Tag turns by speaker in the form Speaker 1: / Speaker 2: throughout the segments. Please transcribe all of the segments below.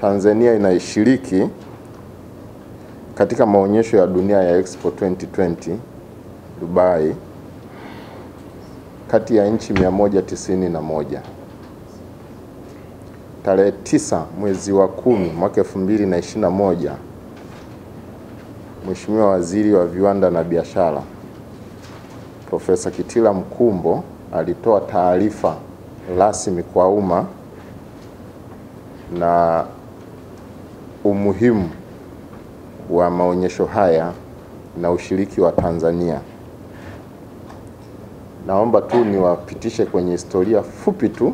Speaker 1: Tanzania inaishiriki katika maonyesho ya dunia ya Expo 2020 Dubai kati ya nchi 191. Tarehe 9 mwezi wa 10 mwaka 2021, Mheshimiwa Waziri wa Viwanda na Biashara Profesa Kitila Mkumbo alitoa taarifa rasmi kwa umma na umuhimu wa maonyesho haya na ushiriki wa Tanzania. Naomba tu niwapitishe kwenye historia fupi tu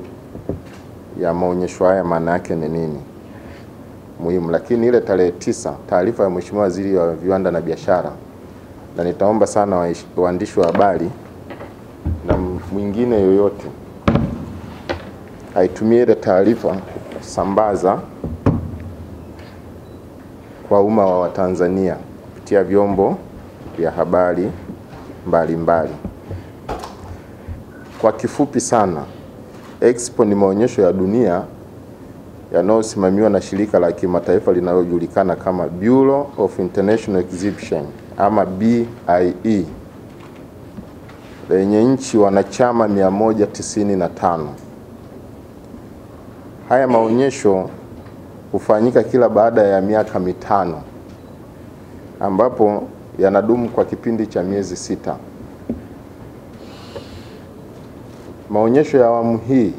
Speaker 1: ya maonyesho haya, maana yake ni nini muhimu. Lakini ile tarehe 9, taarifa ya Mheshimiwa Waziri wa Viwanda na Biashara, na nitaomba sana waandishi wa habari na mwingine yoyote aitumie ile taarifa kusambaza kwa umma wa Watanzania kupitia vyombo vya habari mbalimbali. Kwa kifupi sana, Expo ni maonyesho ya dunia yanayosimamiwa na shirika la kimataifa linalojulikana kama Bureau of International Exhibition ama BIE, lenye nchi wanachama 195. Haya maonyesho hufanyika kila baada ya miaka 5, ambapo yanadumu kwa kipindi cha miezi 6. Maonyesho ya awamu hii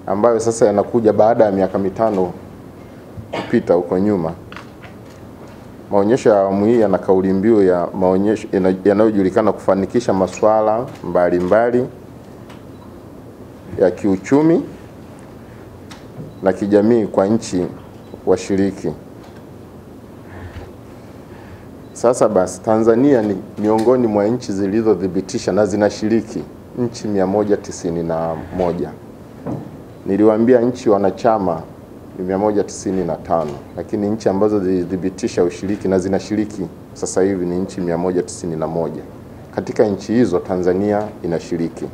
Speaker 1: ambayo sasa yanakuja baada ya miaka 5 kupita huko nyuma, maonyesho ya awamu hii yana kauli mbiu ya maonyesho yanayojulikana kufanikisha masuala mbalimbali ya kiuchumi na kijamii kwa nchi washiriki. Sasa basi, Tanzania ni miongoni mwa nchi zilizothibitisha na zinashiriki, nchi 191. Niliwaambia nchi wanachama ni 195, lakini nchi ambazo zilithibitisha ushiriki na zinashiriki sasa hivi ni nchi 191. Katika nchi hizo Tanzania inashiriki.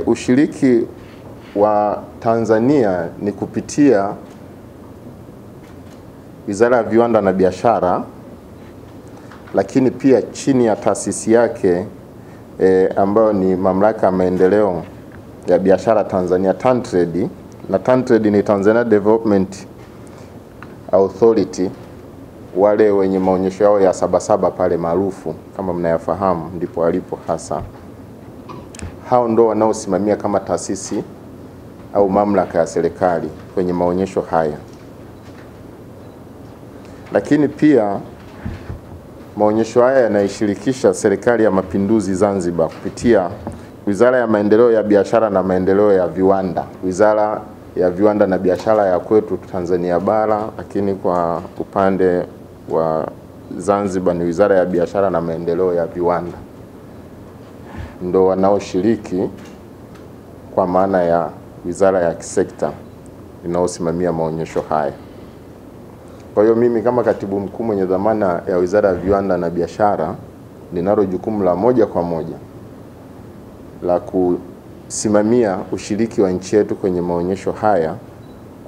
Speaker 1: Ushiriki wa Tanzania ni kupitia Wizara ya Viwanda na Biashara, lakini pia chini ya taasisi yake ambayo ni Mamlaka ya Maendeleo ya Biashara Tanzania, TanTrade, na TanTrade ni Tanzania Development Authority, wale wenye maonyesho yao ya Sabasaba pale maarufu kama mnayafahamu, ndipo walipo hasa. Hao ndo wanaosimamia kama taasisi au mamlaka ya serikali kwenye maonyesho haya. Lakini pia maonyesho haya yanaishirikisha Serikali ya Mapinduzi Zanzibar kupitia Wizara ya Maendeleo ya Biashara na Maendeleo ya Viwanda, Wizara ya Viwanda na Biashara ya kwetu Tanzania bara, lakini kwa upande wa Zanzibar ni Wizara ya Biashara na Maendeleo ya Viwanda, ndo wanaoshiriki kwa maana ya wizara ya kisekta inayosimamia maonyesho haya. Kwa hiyo mimi kama katibu mkuu mwenye dhamana ya Wizara ya Viwanda na Biashara ninalo jukumu la moja kwa moja la kusimamia ushiriki wa nchi yetu kwenye maonyesho haya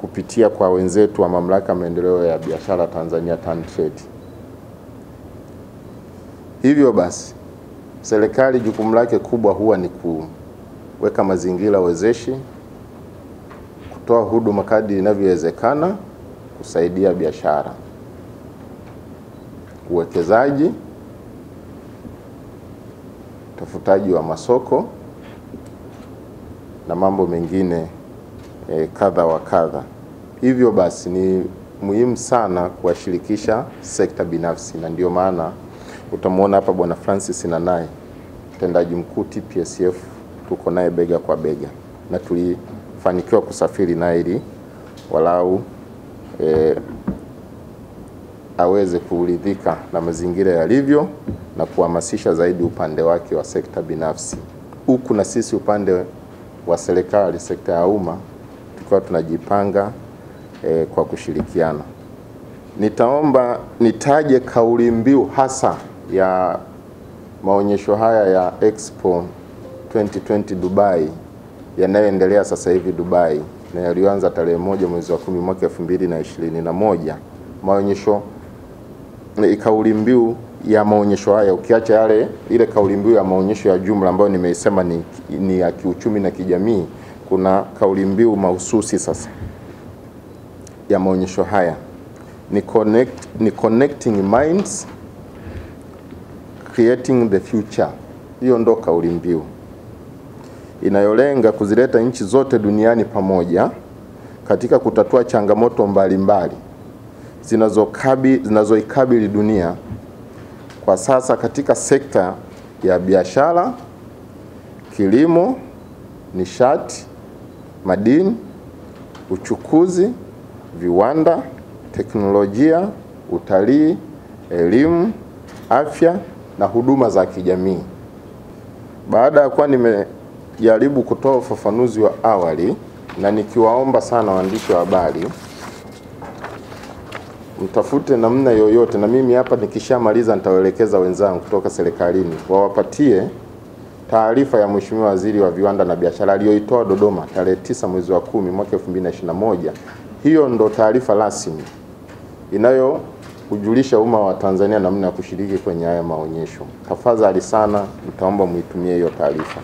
Speaker 1: kupitia kwa wenzetu wa Mamlaka ya Maendeleo ya Biashara Tanzania, TanTrade. Hivyo basi, serikali jukumu lake kubwa huwa ni kuweka mazingira wezeshi, kutoa huduma kadri inavyowezekana, kusaidia biashara, uwekezaji, utafutaji wa masoko na mambo mengine kadha wa kadha. Hivyo basi ni muhimu sana kuwashirikisha sekta binafsi, na ndio maana utamuona hapa Bwana Francis Nanai, mtendaji mkuu TPSF, tuko naye bega kwa bega na tulifanikiwa kusafiri naye ili walau aweze kuridhika na mazingira yalivyo na kuhamasisha zaidi upande wake wa sekta binafsi, huku na sisi upande wa serikali, sekta ya umma, tukiwa tunajipanga kwa kushirikiana. Nitaomba nitaje kauli mbiu hasa ya maonyesho haya ya Expo 2020 Dubai yanayoendelea sasa hivi Dubai na yalianza tarehe 1 mwezi wa 10 mwaka 2021. Maonyesho, kauli mbiu ya maonyesho haya, ukiacha ile kauli mbiu ya maonyesho ya jumla ambayo nimeisema ni ya kiuchumi na kijamii, kuna kauli mbiu mahususi sasa ya maonyesho haya ni connecting minds, creating the future. Hiyo ndo kauli mbiu inayolenga kuzileta nchi zote duniani pamoja katika kutatua changamoto mbalimbali zinazoikabili dunia kwa sasa katika sekta ya biashara, kilimo, nishati, madini, uchukuzi, viwanda, teknolojia, utalii, elimu, afya na huduma za kijamii. Baada ya kuwa nimejaribu kutoa ufafanuzi wa awali, na nikiwaomba sana waandishi wa habari mtafute namna yoyote, na mimi hapa nikishamaliza nitawaelekeza wenzangu kutoka serikalini wawapatie taarifa ya Mheshimiwa Waziri wa Viwanda na Biashara aliyoitoa Dodoma tarehe 9 mwezi wa 10 mwaka 2021. Hiyo ndo taarifa rasmi inayokujulisha umma wa Tanzania namna ya kushiriki kwenye haya maonyesho. Tafadhali sana nitaomba muitumie hiyo taarifa.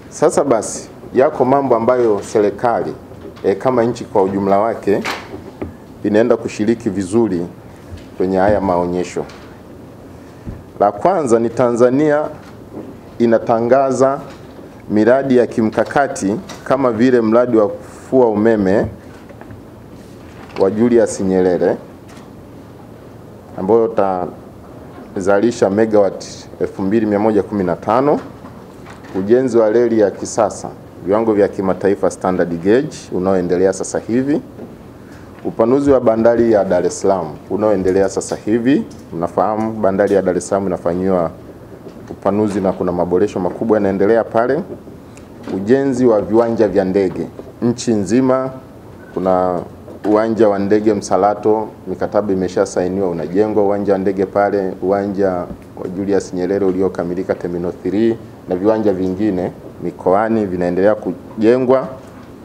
Speaker 1: Sasa basi, yako mambo ambayo serikali kama nchi kwa ujumla wake inaenda kushiriki vizuri kwenye haya maonyesho. La kwanza ni Tanzania inatangaza miradi ya kimkakati kama vile mradi wa kufua umeme wa Julius Nyerere ambao utazalisha megawati 2115, ujenzi wa reli ya kisasa viwango vya kimataifa standard gauge unaoendelea sasa hivi, upanuzi wa bandari ya Dar es Salaam unaoendelea sasa hivi. Mnafahamu bandari ya Dar es Salaam inafanywa upanuzi na kuna maboresho makubwa yanaendelea pale. Ujenzi wa viwanja vya ndege nchi nzima, kuna uwanja wa ndege Msalato, mikataba imeshasainiwa, unajengwa uwanja wa ndege pale, uwanja wa Julius Nyerere uliokamilika Terminal 3 na viwanja vingine mikoani vinaendelea kujengwa.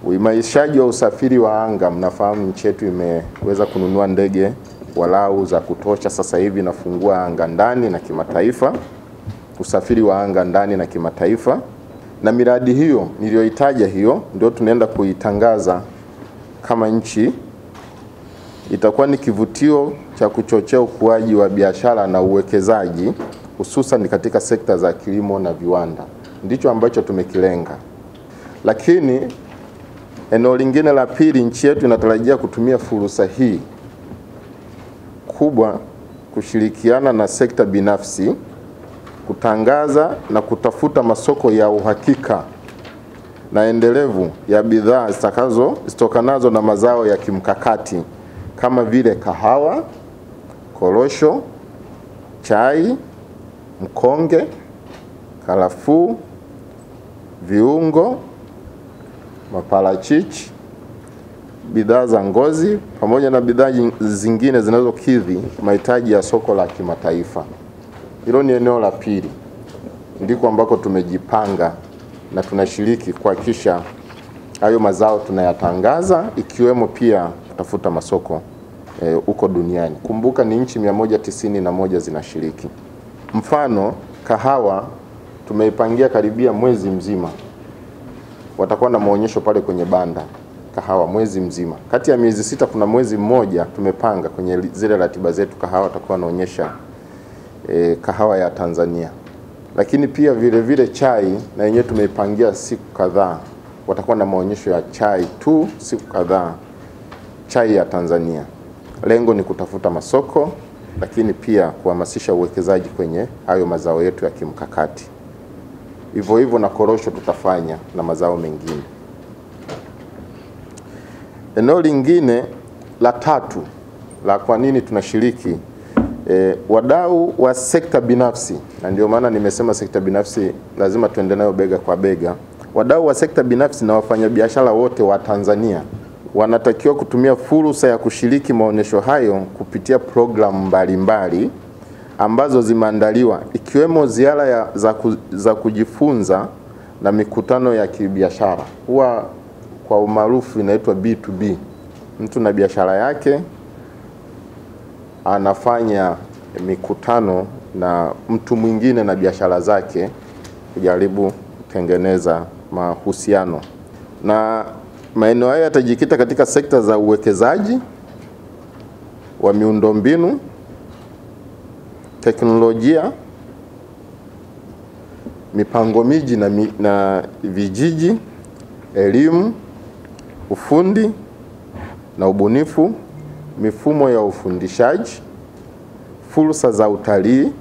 Speaker 1: Uimarishaji wa usafiri wa anga, mnafahamu nchi yetu imeweza kununua ndege walau za kutosha, sasa hivi nafungua anga ndani na kimataifa, usafiri wa anga ndani na kimataifa. Na miradi hiyo niliyoitaja hiyo ndio tunaenda kuitangaza kama nchi, itakuwa ni kivutio cha kuchochea ukuaji wa biashara na uwekezaji hususan katika sekta za kilimo na viwanda. Ndicho ambacho tumekilenga. Lakini eneo lingine la pili, nchi yetu inatarajia kutumia fursa hii kubwa kushirikiana na sekta binafsi kutangaza na kutafuta masoko ya uhakika na endelevu ya bidhaa zitokanazo na mazao ya kimkakati kama vile kahawa, korosho, chai, mkonge, karafuu, viungo, maparachichi, bidhaa za ngozi pamoja na bidhaa zingine zinazokidhi mahitaji ya soko la kimataifa. Hilo ni eneo la pili, ndiko ambako tumejipanga na tunashiriki kuhakikisha hayo mazao tunayatangaza, ikiwemo pia kutafuta masoko huko duniani. Kumbuka ni nchi 191 zinashiriki. Mfano kahawa tumeipangia karibia mwezi mzima, watakuwa na maonyesho pale kwenye banda kahawa mwezi mzima. Kati ya miezi 6 kuna mwezi mmoja tumepanga kwenye zile ratiba zetu, kahawa watakuwa wanaonyesha kahawa ya Tanzania. Lakini pia vile vile chai na yenyewe tumeipangia siku kadhaa, watakuwa na maonyesho ya chai tu siku kadhaa, chai ya Tanzania. Lengo ni kutafuta masoko, lakini pia kuhamasisha uwekezaji kwenye hayo mazao yetu ya kimkakati. Hivyo hivyo na korosho tutafanya na mazao mengine. Eneo lingine la tatu la kwa nini tunashiriki, wadau wa sekta binafsi, na ndio maana nimesema sekta binafsi lazima tuende nayo bega kwa bega. Wadau wa sekta binafsi na wafanyabiashara wote wa Tanzania wanatakiwa kutumia fursa ya kushiriki maonesho hayo kupitia programu mbalimbali ambazo zimeandaliwa, ikiwemo ziara za kujifunza na mikutano ya kibiashara. Huwa kwa umaarufu inaitwa B2B. Mtu na biashara yake anafanya mikutano na mtu mwingine na biashara zake kujaribu kutengeneza mahusiano. Na maeneo haya yatajikita katika sekta za uwekezaji wa miundombinu, teknolojia, mipango miji na vijiji, elimu, ufundi na ubunifu, mifumo ya ufundishaji, fursa za utalii.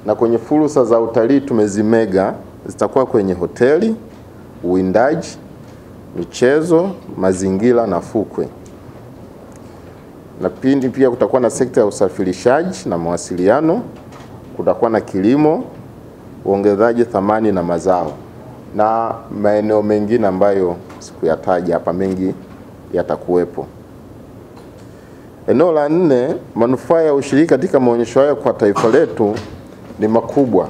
Speaker 1: Na kwenye fursa za utalii tumezimega, zitakuwa kwenye hoteli, uwindaji, michezo, mazingira na fukwe. Na pia kutakuwa na sekta ya usafirishaji na mawasiliano, kutakuwa na kilimo, uongezaji thamani na mazao, na maeneo mengine ambayo sikuyataja hapa, mengi yatakuwepo. Eneo la 4, manufaa ya ushiriki katika maonyesho haya kwa taifa letu ni makubwa,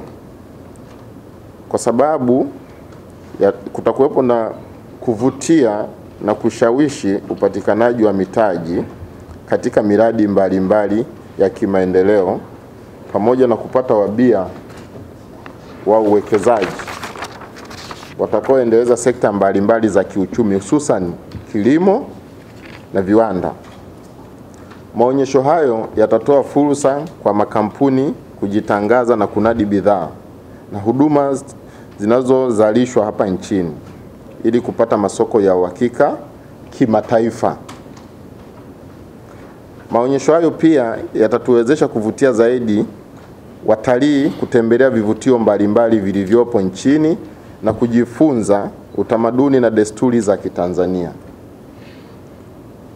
Speaker 1: kwa sababu kutakuwepo na kuvutia na kushawishi upatikanaji wa mitaji katika miradi mbalimbali ya kimaendeleo, pamoja na kupata wabia wa uwekezaji watakaoendeleza sekta mbalimbali za kiuchumi, hususan kilimo na viwanda. Maonyesho hayo yatatoa fursa kwa makampuni kujitangaza na kunadi bidhaa na huduma zinazozalishwa hapa nchini ili kupata masoko ya uhakika kimataifa. Maonyesho hayo pia yatatuwezesha kuvutia zaidi watalii kutembelea vivutio mbalimbali vilivyopo nchini na kujifunza utamaduni na desturi za Kitanzania.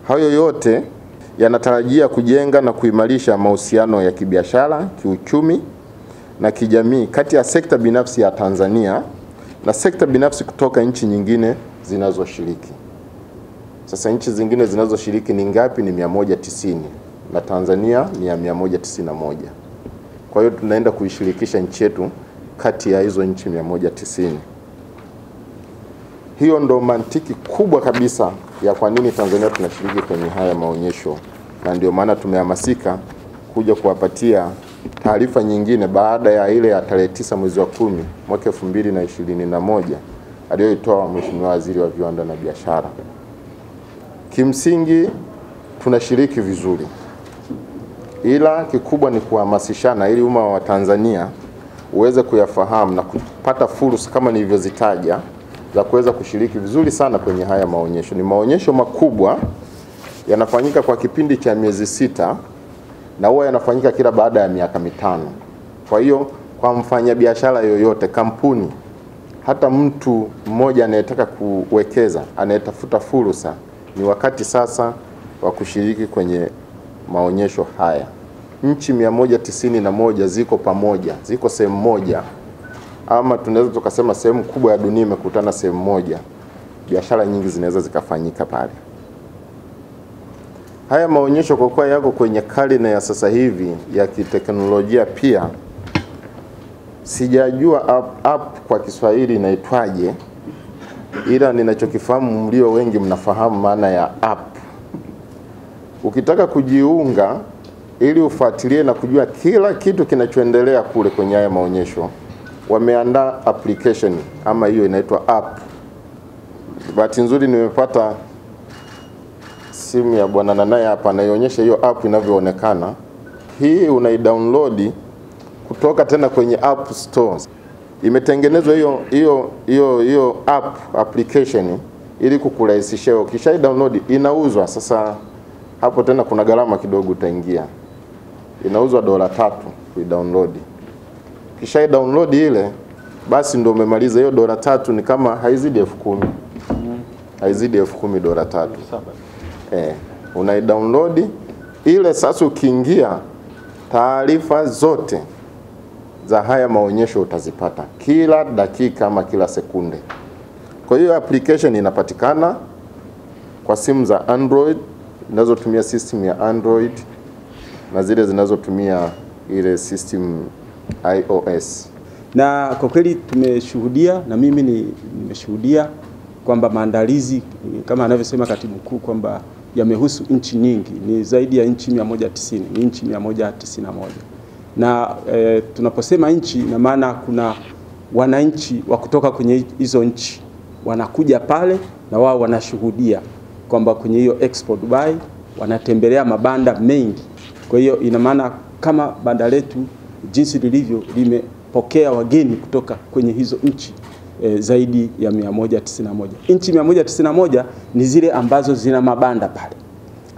Speaker 1: Hayo yote yanatarajia kujenga na kuimarisha mahusiano ya kibiashara, kiuchumi na kijamii kati ya sekta binafsi ya Tanzania na sekta binafsi kutoka nchi nyingine zinazoshiriki. Sasa nchi zingine zinazoshiriki ni ngapi? Ni 190 na Tanzania ni ya 191. Kwa hiyo tunaenda kuishirikisha nchi yetu kati ya hizo nchi 190. Hiyo ndo mantiki kubwa kabisa ya kwa nini Tanzania tunashiriki kwenye haya maonyesho, na ndio maana tumehamasika kuja kuwapatia taarifa nyingine baada ya ile ya tarehe 9 mwezi wa 10 mwaka 2021 aliyoitoa Mheshimiwa Waziri wa Viwanda na Biashara. Kimsingi tunashiriki vizuri, ila kikubwa ni kuhamasishana ili umma wa Tanzania uweze kuyafahamu na kupata fursa kama nilivyozitaja za kuweza kushiriki vizuri sana kwenye haya maonyesho. Ni maonyesho makubwa, yanafanyika kwa kipindi cha miezi 6 na huwa yanafanyika kila baada ya miaka 5. Kwa hiyo kwa mfanyabiashara yoyote, kampuni, hata mtu mmoja anayetaka kuwekeza, anayetafuta fursa, ni wakati sasa wa kushiriki kwenye maonyesho haya. Nchi 191 ziko pamoja, ziko sehemu moja, ama tunaweza tukasema sehemu kubwa ya dunia imekutana sehemu moja. Biashara nyingi zinaweza zikafanyika pale. Haya maonyesho kwa kuwa yako kwenye karne ya sasa hivi ya kiteknolojia, pia sijajua app kwa Kiswahili inaitwaje, ila ninachokifahamu mlio wengi mnafahamu maana ya app. Ukitaka kujiunga ili ufuatilie na kujua kila kitu kinachoendelea kule kwenye haya maonyesho, wameandaa application ama hiyo inaitwa app. Bahati nzuri nimepata simu ya bwana Nanaya hapa, anaionyesha hiyo app inavyoonekana. Hii unaidownload kutoka tena kwenye App Store. Imetengenezwa hiyo application ili kukurahisishia. Ukisha download inauzwa. Sasa hapo tena kuna gharama kidogo utaingia. Inauzwa $3 kuidownload. Kisha download ile, basi ndio umemaliza. Hiyo $3 ni kama haizidi 10,000. Haizidi 10,000 $3. Unaidownload ile. Sasa ukiingia, taarifa zote za haya maonyesho utazipata kila dakika ama kila sekunde. Kwa hiyo application inapatikana kwa simu za Android zinazotumia system ya Android na zile zinazotumia ile system iOS.
Speaker 2: Na kwa kweli tumeshuhudia, na mimi nimeshuhudia kwamba maandalizi kama anavyosema katibu mkuu kwamba yamehusu nchi nyingi, ni zaidi ya nchi 190, ni nchi 191. Na tunaposema nchi, na maana kuna wananchi wa kutoka kwenye hizo nchi wanakuja pale na wao wanashuhudia kwamba kwenye hiyo Expo Dubai wanatembelea mabanda mengi. Kwa hiyo ina maana kama banda letu jinsi lilivyo limepokea wageni kutoka kwenye hizo nchi zaidi ya 191. Nchi 191 ni zile ambazo zina mabanda pale.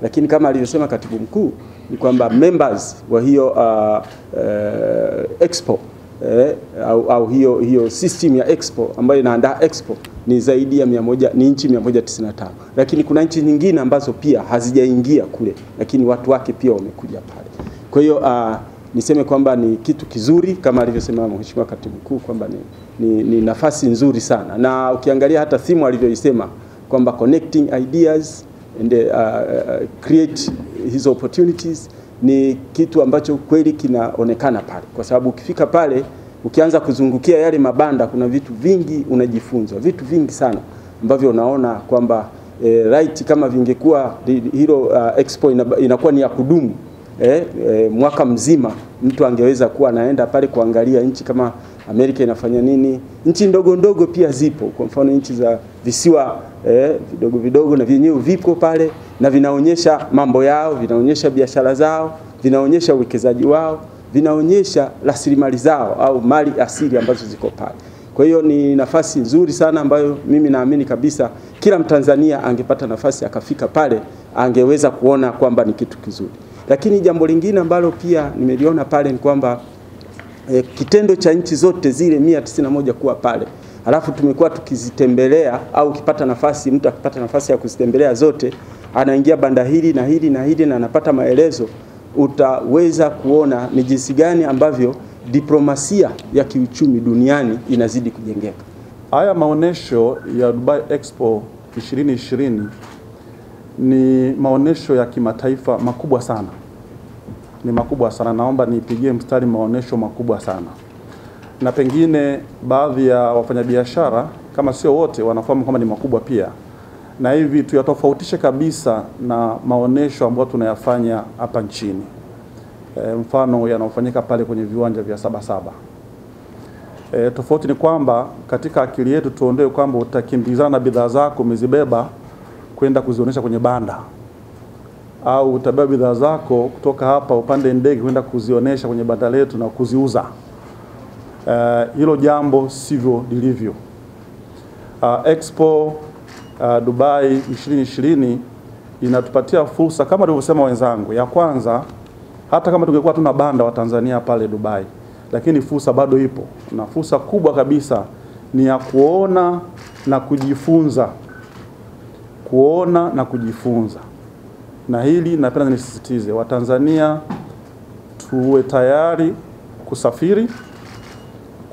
Speaker 2: Lakini kama alivyosema katibu mkuu ni kwamba members wa hiyo Expo au hiyo system ya Expo ambayo inaandaa Expo ni zaidi ya 100, ni nchi 195. Lakini kuna nchi nyingine ambazo pia hazijaingia kule, lakini watu wake pia wamekuja pale. Kwa hiyo niseme kwamba ni kitu kizuri kama alivyosema Mheshimiwa Katibu Mkuu kwamba ni nafasi nzuri sana. Na ukiangalia hata theme alivyoisema kwamba connecting ideas and create his opportunities, ni kitu ambacho kweli kinaonekana pale. Kwa sababu ukifika pale ukianza kuzungukia yale mabanda kuna vitu vingi unajifunza, vitu vingi sana ambavyo unaona kwamba right kama vingekuwa hilo Expo inakuwa ni ya kudumu mwaka mzima, mtu angeweza kuwa anaenda pale kuangalia nchi kama Amerika inafanya nini. Nchi ndogo ndogo pia zipo, kwa mfano nchi za visiwa vidogo vidogo na vyenyewe vipo pale na vinaonyesha mambo yao, vinaonyesha biashara zao, vinaonyesha uwekezaji wao, vinaonyesha rasilimali zao au mali asili ambazo ziko pale. Kwa hiyo ni nafasi nzuri sana ambayo mimi naamini kabisa kila Mtanzania angepata nafasi akafika pale angeweza kuona kwamba ni kitu kizuri. Lakini jambo lingine ambalo pia nimeliona pale ni kwamba kitendo cha nchi zote zile 191 kuwa pale, alafu tumekuwa tukizitembelea au ukipata nafasi, mtu akipata nafasi ya kuzitembelea zote, anaingia banda hili na hili na hili na anapata maelezo, utaweza kuona ni jinsi gani ambavyo diplomasia ya kiuchumi duniani inazidi kujengeka.
Speaker 3: Haya maonesho ya Dubai Expo 2020 ni maonesho ya kimataifa makubwa sana. Ni makubwa sana. Naomba nipigie mstari maonesho makubwa sana. Na pengine baadhi ya wafanyabiashara kama sio wote wanafahamu kama ni makubwa pia. Na hivi tuyatofautishe kabisa na maonesho ambayo tunayafanya hapa nchini. Mfano yanayofanyika pale kwenye viwanja vya Sabasaba. Tofauti ni kwamba katika akili yetu tuondoe kwamba utakimbizana bidhaa zako umezibeba kwenda kuzionyesha kwenye banda, au utabeba bidhaa zako kutoka hapa upande ndege kwenda kuzionyesha kwenye banda letu na kuziuza. Hilo jambo sivyo lilivyo. Expo Dubai 2020 inatupatia fursa kama nilivyosema wenzangu. Ya kwanza, hata kama tungekuwa tuna banda wa Tanzania pale Dubai, lakini fursa bado ipo. Na fursa kubwa kabisa ni ya kuona na kujifunza. Kuona na kujifunza. Na hili napenda nisisitize, Watanzania tuwe tayari kusafiri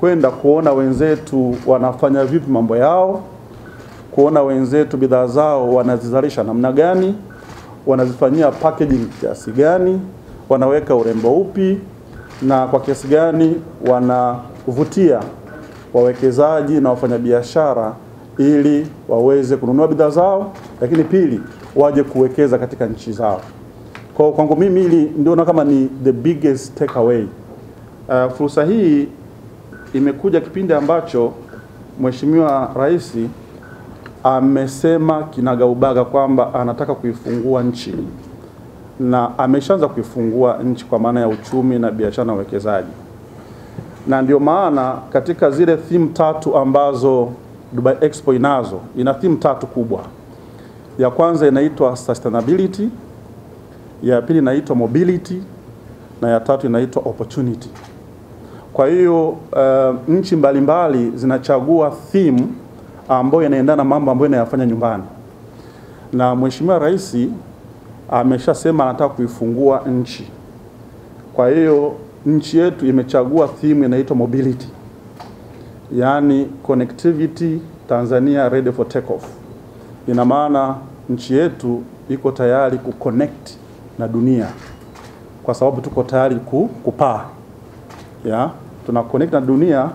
Speaker 3: kwenda kuona wenzetu wanafanya vipi mambo yao, kuona wenzetu bidhaa zao wanazizalisha namna gani, wanazifanyia packaging kiasi gani, wanaweka urembo upi, na kwa kiasi gani wanavutia wawekezaji na wafanyabiashara ili waweze kununua bidhaa zao, lakini pili waje kuwekeza katika nchi zao. Kwa kwangu mimi hili ndio na kama ni the biggest takeaway. Fursa hii imekuja kipindi ambacho Mheshimiwa Rais amesema kinagaubaga kwamba anataka kuifungua nchi, na ameshaanza kuifungua nchi kwa maana ya uchumi na biashara na uwekezaji. Na ndio maana katika zile theme 3 ambazo Dubai Expo ina theme 3 kubwa. Ya kwanza inaitwa sustainability, ya pili inaitwa mobility, na ya tatu inaitwa opportunity. Kwa hiyo nchi mbalimbali zinachagua theme ambayo inaendana na mambo ambayo inayafanya nyumbani. Na Mheshimiwa Rais ameshasema anataka kuifungua nchi. Kwa hiyo nchi yetu imechagua theme inaitwa mobility. Yaani connectivity Tanzania ready for takeoff. Ina maana nchi yetu iko tayari kuconnect na dunia kwa sababu tuko tayari kupaa. Tuna connect na dunia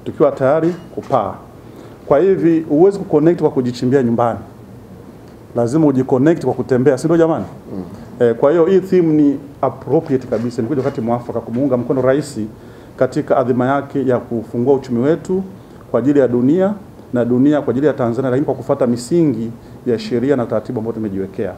Speaker 3: tukiwa tayari kupaa. Kwa hivi huwezi kuconnect kwa kujichimbia nyumbani, lazima ujiconnect kwa kutembea, si ndio jamani? Kwa hiyo hii theme ni appropriate kabisa, ni kuja wakati mwafaka kumuunga mkono rais katika adhima yake ya kufungua uchumi wetu kwa ajili ya dunia na dunia kwa ajili ya Tanzania, lakini kwa kufuata misingi ya sheria na taratibu ambazo tumejiwekea.